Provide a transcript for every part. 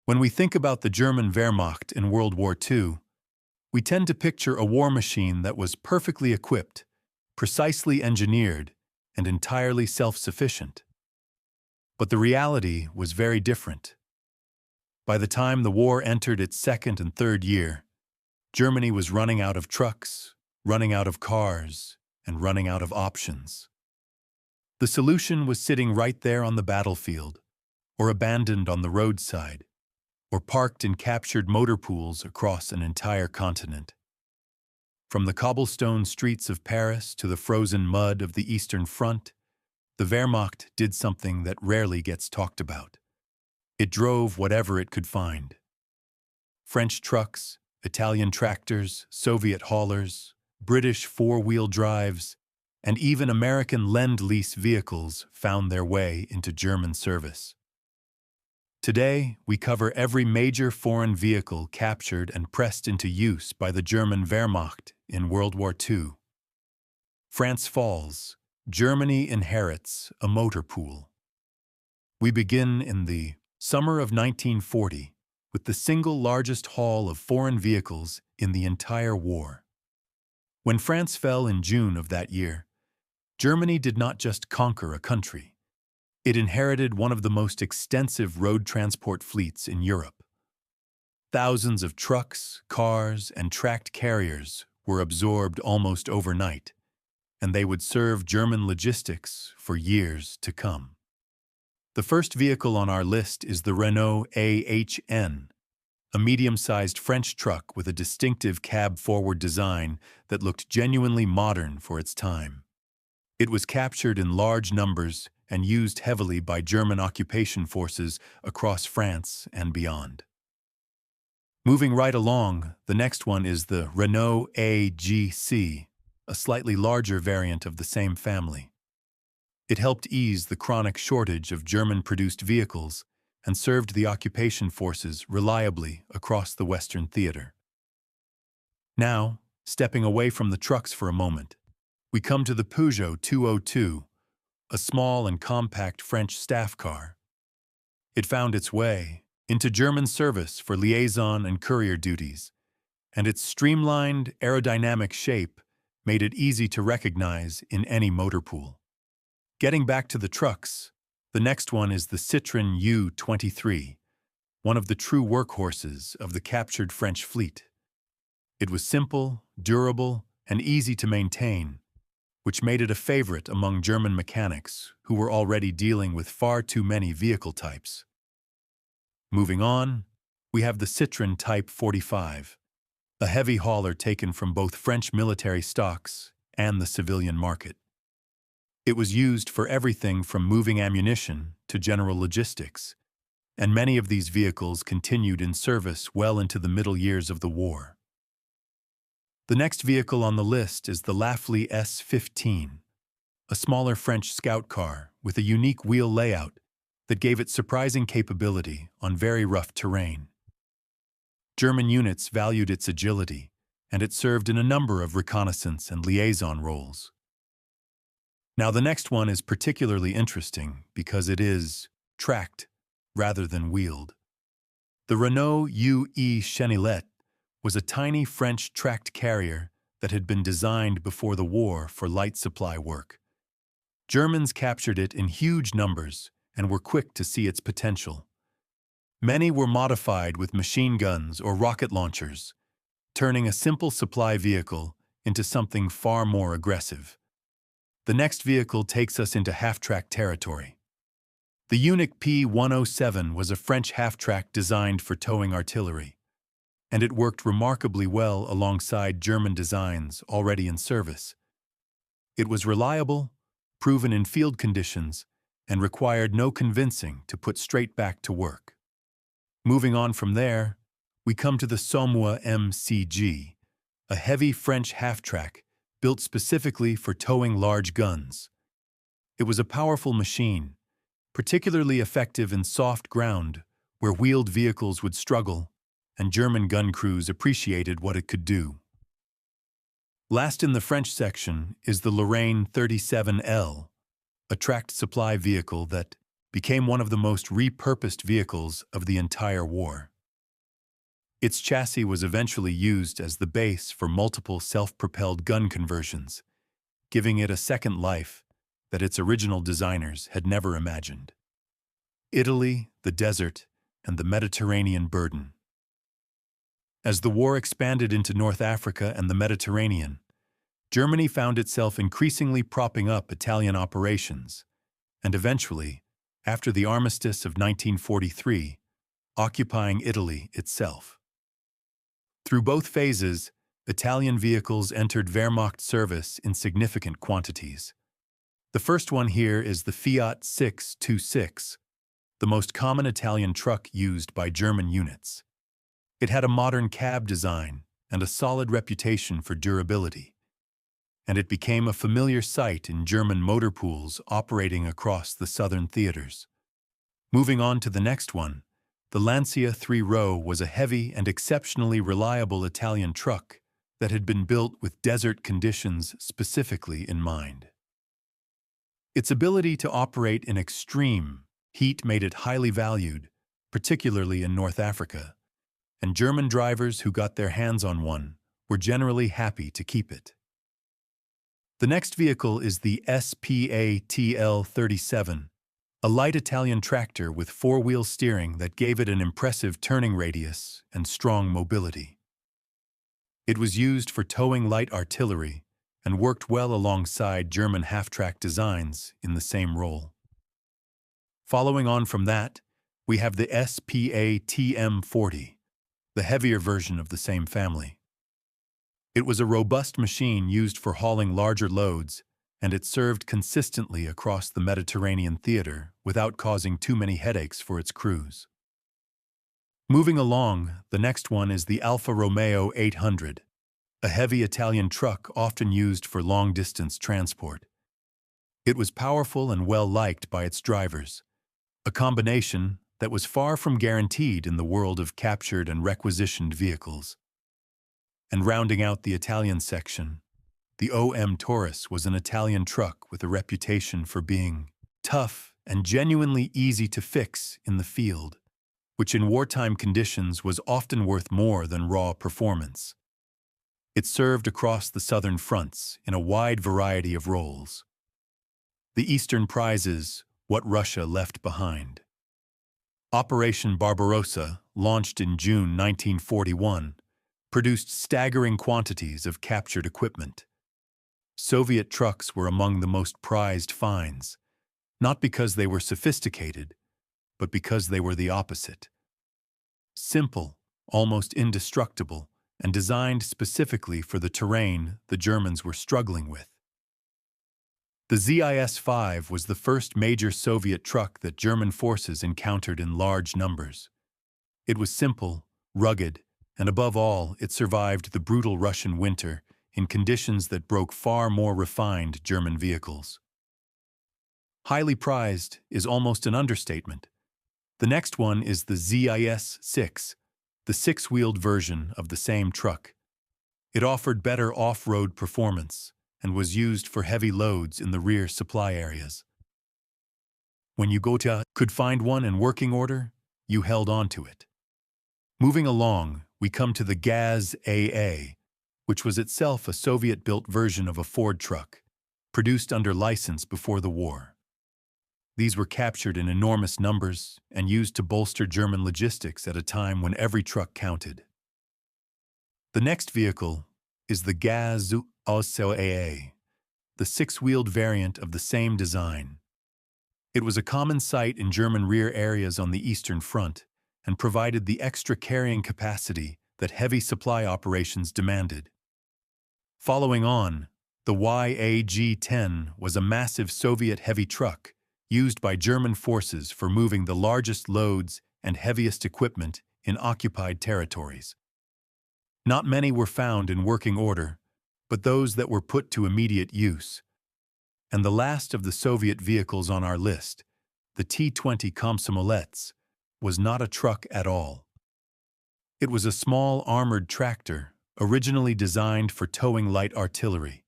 When we think about the German Wehrmacht in World War II, we tend to picture a war machine that was perfectly equipped, precisely engineered, and entirely self-sufficient. But the reality was very different. By the time the war entered its second and third year, Germany was running out of trucks, running out of cars, and running out of options. The solution was sitting right there on the battlefield, or abandoned on the roadside, or parked in captured motor pools across an entire continent. From the cobblestone streets of Paris to the frozen mud of the Eastern Front, the Wehrmacht did something that rarely gets talked about. It drove whatever it could find. French trucks, Italian tractors, Soviet haulers, British four-wheel drives, and even American Lend-Lease vehicles found their way into German service. Today, we cover every major foreign vehicle captured and pressed into use by the German Wehrmacht in World War II. France falls. Germany inherits a motor pool. We begin in the summer of 1940 with the single largest haul of foreign vehicles in the entire war. When France fell in June of that year, Germany did not just conquer a country. It inherited one of the most extensive road transport fleets in Europe. Thousands of trucks, cars, and tracked carriers were absorbed almost overnight, and they would serve German logistics for years to come. The first vehicle on our list is the Renault AHN, a medium-sized French truck with a distinctive cab-forward design that looked genuinely modern for its time. It was captured in large numbers and used heavily by German occupation forces across France and beyond. Moving right along, the next one is the Renault AGC, a slightly larger variant of the same family. It helped ease the chronic shortage of German-produced vehicles and served the occupation forces reliably across the Western theater. Now, stepping away from the trucks for a moment, we come to the Peugeot 202, a small and compact French staff car. It found its way into German service for liaison and courier duties, and its streamlined, aerodynamic shape made it easy to recognize in any motor pool. Getting back to the trucks, the next one is the Citroën U23, one of the true workhorses of the captured French fleet. It was simple, durable, and easy to maintain, which made it a favorite among German mechanics who were already dealing with far too many vehicle types. Moving on, we have the Citroën Type 45, a heavy hauler taken from both French military stocks and the civilian market. It was used for everything from moving ammunition to general logistics, and many of these vehicles continued in service well into the middle years of the war. The next vehicle on the list is the Lafley S15, a smaller French scout car with a unique wheel layout that gave it surprising capability on very rough terrain. German units valued its agility, and it served in a number of reconnaissance and liaison roles. Now, the next one is particularly interesting because it is tracked rather than wheeled. The Renault UE Chenillette was a tiny French tracked carrier that had been designed before the war for light supply work. Germans captured it in huge numbers and were quick to see its potential. Many were modified with machine guns or rocket launchers, turning a simple supply vehicle into something far more aggressive. The next vehicle takes us into half-track territory. The Unic P107 was a French half-track designed for towing artillery, and it worked remarkably well alongside German designs already in service. It was reliable, proven in field conditions, and required no convincing to put straight back to work. Moving on from there, we come to the Sommois MCG, a heavy French half-track built specifically for towing large guns. It was a powerful machine, particularly effective in soft ground where wheeled vehicles would struggle, and German gun crews appreciated what it could do. Last in the French section is the Lorraine 37L, a tracked supply vehicle that, became one of the most repurposed vehicles of the entire war. Its chassis was eventually used as the base for multiple self-propelled gun conversions, giving it a second life that its original designers had never imagined. Italy, the desert, and the Mediterranean burden. As the war expanded into North Africa and the Mediterranean, Germany found itself increasingly propping up Italian operations, and eventually, after the armistice of 1943, occupying Italy itself. Through both phases, Italian vehicles entered Wehrmacht service in significant quantities. The first one here is the Fiat 626, the most common Italian truck used by German units. It had a modern cab design and a solid reputation for durability, and it became a familiar sight in German motor pools operating across the southern theaters. Moving on to the next one, the Lancia 3-row was a heavy and exceptionally reliable Italian truck that had been built with desert conditions specifically in mind. Its ability to operate in extreme heat made it highly valued, particularly in North Africa, and German drivers who got their hands on one were generally happy to keep it. The next vehicle is the SPA-TL37, a light Italian tractor with four-wheel steering that gave it an impressive turning radius and strong mobility. It was used for towing light artillery and worked well alongside German half-track designs in the same role. Following on from that, we have the SPA-TM40, the heavier version of the same family. It was a robust machine used for hauling larger loads, and it served consistently across the Mediterranean theater without causing too many headaches for its crews. Moving along, the next one is the Alfa Romeo 800, a heavy Italian truck often used for long-distance transport. It was powerful and well-liked by its drivers, a combination that was far from guaranteed in the world of captured and requisitioned vehicles. And rounding out the Italian section, the OM Taurus was an Italian truck with a reputation for being tough and genuinely easy to fix in the field, which in wartime conditions was often worth more than raw performance. It served across the southern fronts in a wide variety of roles. The Eastern prizes, what Russia left behind. Operation Barbarossa, launched in June 1941, produced staggering quantities of captured equipment. Soviet trucks were among the most prized finds, not because they were sophisticated, but because they were the opposite. Simple, almost indestructible, and designed specifically for the terrain the Germans were struggling with. The ZIS-5 was the first major Soviet truck that German forces encountered in large numbers. It was simple, rugged, and above all, it survived the brutal Russian winter in conditions that broke far more refined German vehicles. Highly prized is almost an understatement. The next one is the ZIS-6, the six-wheeled version of the same truck. It offered better off-road performance and was used for heavy loads in the rear supply areas. When you could find one in working order, you held on to it. Moving along, we come to the Gaz AA, which was itself a Soviet-built version of a Ford truck, produced under license before the war. These were captured in enormous numbers and used to bolster German logistics at a time when every truck counted. The next vehicle is the Gaz AA, the six-wheeled variant of the same design. It was a common sight in German rear areas on the Eastern Front and provided the extra carrying capacity that heavy supply operations demanded. Following on, the YAG-10 was a massive Soviet heavy truck used by German forces for moving the largest loads and heaviest equipment in occupied territories. Not many were found in working order, but those that were put to immediate use. And the last of the Soviet vehicles on our list, the T-20 Komsomolets, was not a truck at all. It was a small armored tractor, originally designed for towing light artillery,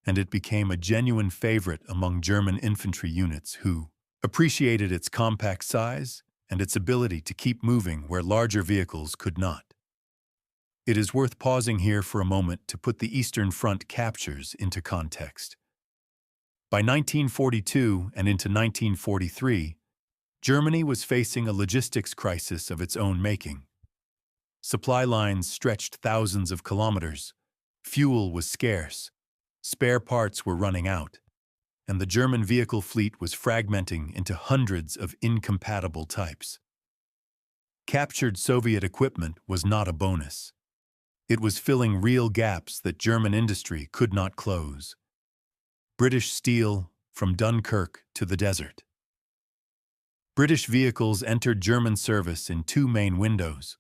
and it became a genuine favorite among German infantry units who, appreciated its compact size and its ability to keep moving where larger vehicles could not. It is worth pausing here for a moment to put the Eastern Front captures into context. By 1942 and into 1943, Germany was facing a logistics crisis of its own making. Supply lines stretched thousands of kilometers, fuel was scarce, spare parts were running out, and the German vehicle fleet was fragmenting into hundreds of incompatible types. Captured Soviet equipment was not a bonus. It was filling real gaps that German industry could not close. British steel from Dunkirk to the desert. British vehicles entered German service in two main windows.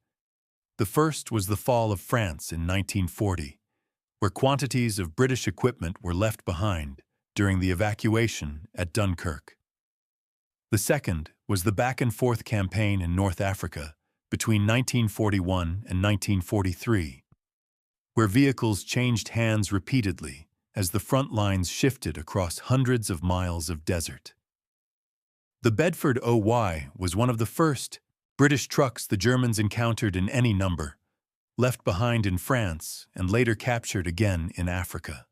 The first was the fall of France in 1940, where quantities of British equipment were left behind during the evacuation at Dunkirk. The second was the back-and-forth campaign in North Africa between 1941 and 1943, where vehicles changed hands repeatedly as the front lines shifted across hundreds of miles of desert. The Bedford OY was one of the first British trucks the Germans encountered in any number, left behind in France and later captured again in Africa.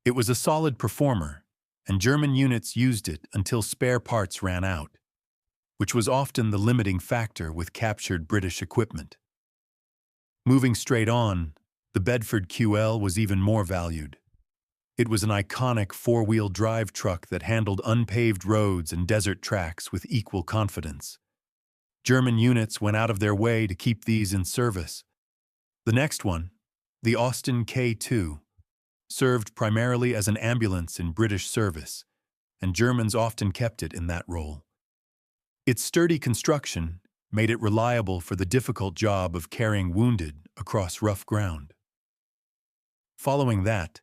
It was a solid performer, and German units used it until spare parts ran out, which was often the limiting factor with captured British equipment. Moving straight on, the Bedford QL was even more valued. It was an iconic four-wheel drive truck that handled unpaved roads and desert tracks with equal confidence. German units went out of their way to keep these in service. The next one, the Austin K2, served primarily as an ambulance in British service, and Germans often kept it in that role. Its sturdy construction made it reliable for the difficult job of carrying wounded across rough ground. Following that,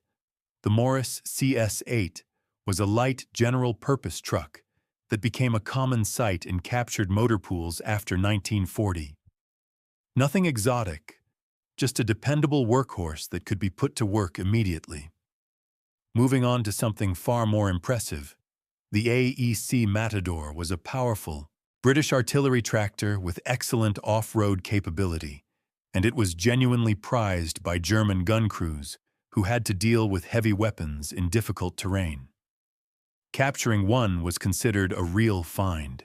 the Morris CS8 was a light general-purpose truck that became a common sight in captured motor pools after 1940. Nothing exotic, just a dependable workhorse that could be put to work immediately. Moving on to something far more impressive, the AEC Matador was a powerful British artillery tractor with excellent off-road capability, and it was genuinely prized by German gun crews who had to deal with heavy weapons in difficult terrain. Capturing one was considered a real find.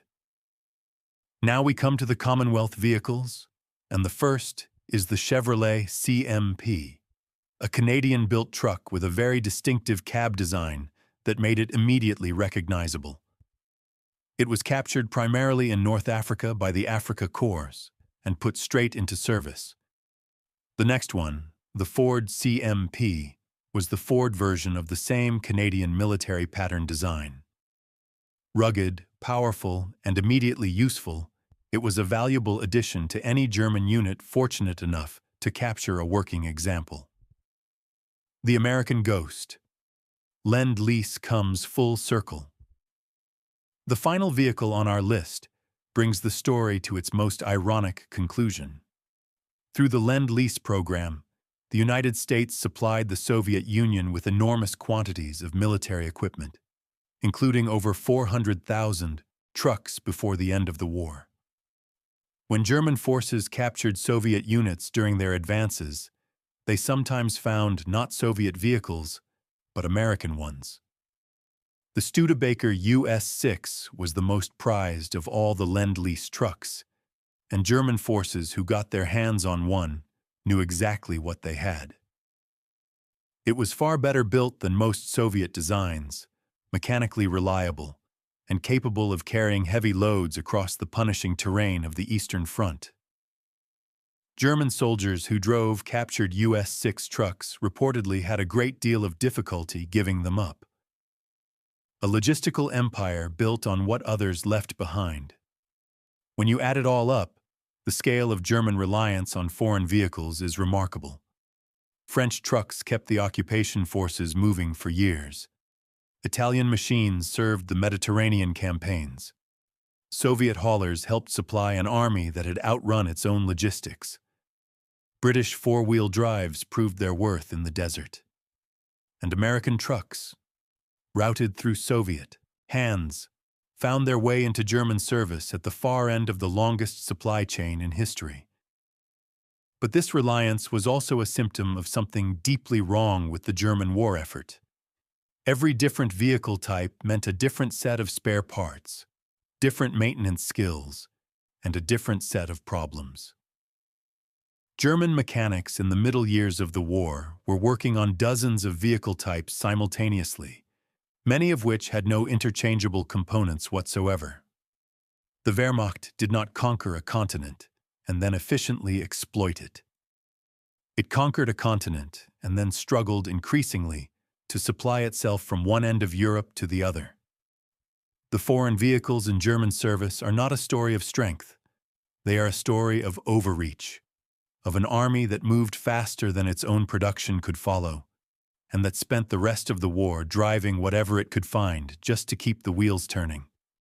Now we come to the Commonwealth vehicles, and the first is the Chevrolet CMP, a Canadian-built truck with a very distinctive cab design that made it immediately recognizable. It was captured primarily in North Africa by the Afrika Korps and put straight into service. The next one, the Ford CMP, was the Ford version of the same Canadian military pattern design. Rugged, powerful, and immediately useful, it was a valuable addition to any German unit fortunate enough to capture a working example. The American Ghost. Lend-Lease comes full circle. The final vehicle on our list brings the story to its most ironic conclusion. Through the Lend-Lease program, the United States supplied the Soviet Union with enormous quantities of military equipment, including over 400,000 trucks before the end of the war. When German forces captured Soviet units during their advances, they sometimes found not Soviet vehicles, but American ones. The Studebaker US6 was the most prized of all the Lend-Lease trucks, and German forces who got their hands on one knew exactly what they had. It was far better built than most Soviet designs, mechanically reliable, and capable of carrying heavy loads across the punishing terrain of the Eastern Front. German soldiers who drove captured US6 trucks reportedly had a great deal of difficulty giving them up. A logistical empire built on what others left behind. When you add it all up, the scale of German reliance on foreign vehicles is remarkable. French trucks kept the occupation forces moving for years. Italian machines served the Mediterranean campaigns. Soviet haulers helped supply an army that had outrun its own logistics. British four-wheel drives proved their worth in the desert. And American trucks, routed through Soviet hands, found their way into German service at the far end of the longest supply chain in history. But this reliance was also a symptom of something deeply wrong with the German war effort. Every different vehicle type meant a different set of spare parts, different maintenance skills, and a different set of problems. German mechanics in the middle years of the war were working on dozens of vehicle types simultaneously, many of which had no interchangeable components whatsoever. The Wehrmacht did not conquer a continent and then efficiently exploit it. It conquered a continent and then struggled increasingly to supply itself from one end of Europe to the other. The foreign vehicles in German service are not a story of strength. They are a story of overreach, of an army that moved faster than its own production could follow, and that spent the rest of the war driving whatever it could find just to keep the wheels turning.